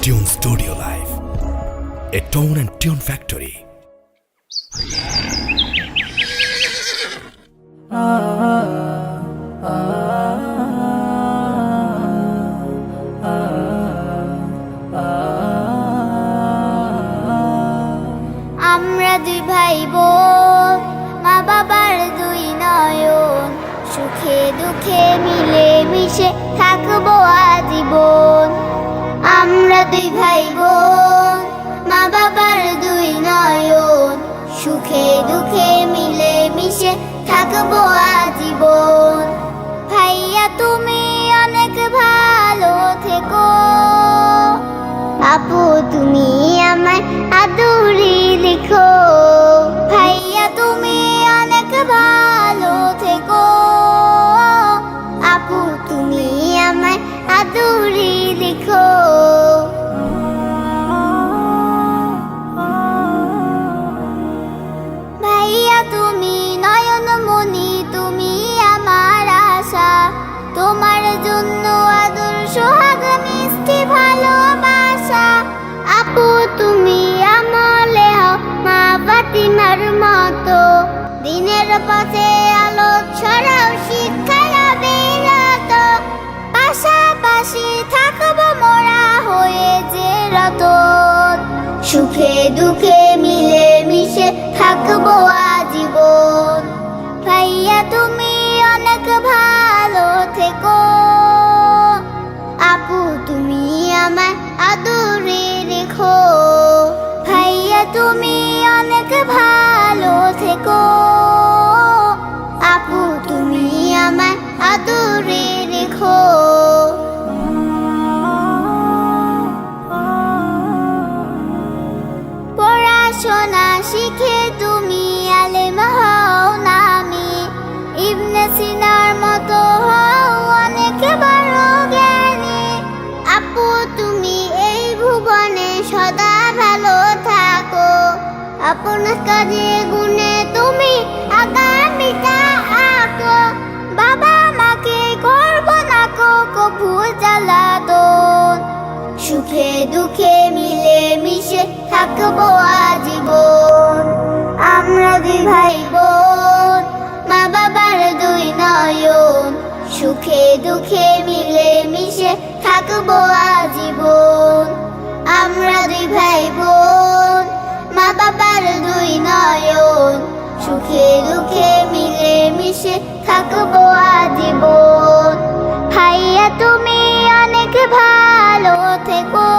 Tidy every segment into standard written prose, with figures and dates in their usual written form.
Tune Studio Live, a tone and tune factory. আমরা দুই ভাই বোন, মা বাবার দুই নয়ন, সুখে দুঃখে মিলে মিশে থাকবো আজীবন। আমরা দুই ভাই বোন, মা বাবার দুই নয়ন, সুখে দুঃখে মিলে মিশে থাকবো আজীবন। ভাইয়া তুমি অনেক ভালো থেকো, আপু তুমি আমার আদুরি লিখো। ভাইয়া তুমি অনেক ভালো থেকো, আপু তুমি আমার আদুরি লিখো। ভাইয়া তুমি নয়নমণি, তুমি আমার আশা, তোমার জন্য আদর সোহাগ মিষ্টি ভালোবাসা। আপু তুমি আমলে হও মা ফাতিমার মতো, দিনের পথে আলো ছড়াও শিক্ষায় অবিরত। পাশাপাশি থাকবো মোরা হয়ে যে রতন, সুখে দুঃখে মিলে মিশে থাকবো আজীবন। ভাইয়া তুমি অনেক ভালো থেকো, আপু তুমি আমার আদরে রেখো। ভাইয়া তুমি অনেক ভালো থেকো, আপু তুমি আমার আদরে রেখো। পড়াশোনা শিখে তুমি আলেম হও নামি, ইবনে সিনার মতো হও অনেক বড় জ্ঞানী। আপু তুমি এই ভুবনে সদা ভালো থাকো, আপনার কাজে গুণে তুমি আগামীটা আঁকো। বাবা মাকে করবো না কভু জ্বালাতন, সুখে দুঃখে মিলে মিশে থাকবো আজীবন। আমরা দুই ভাই বোন, মা বাবার দুই নয়ন, সুখে দুঃখে মিলে মিশে থাকবো আজীবন। আমরা দুই ভাই বোন, মা বাবার দুই নয়ন, সুখে দুঃখে মিলে মিশে থাকবো আজীবন। ভাইয়া তুমি অনেক ভালো থেকো,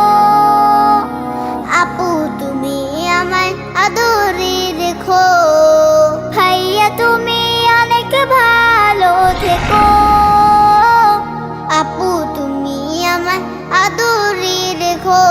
আপু তুমি আমার আদরে রেখো। ভাইয়া তুমি অনেক ভালো থেকো, আপু তুমি আমার আদরে রেখো।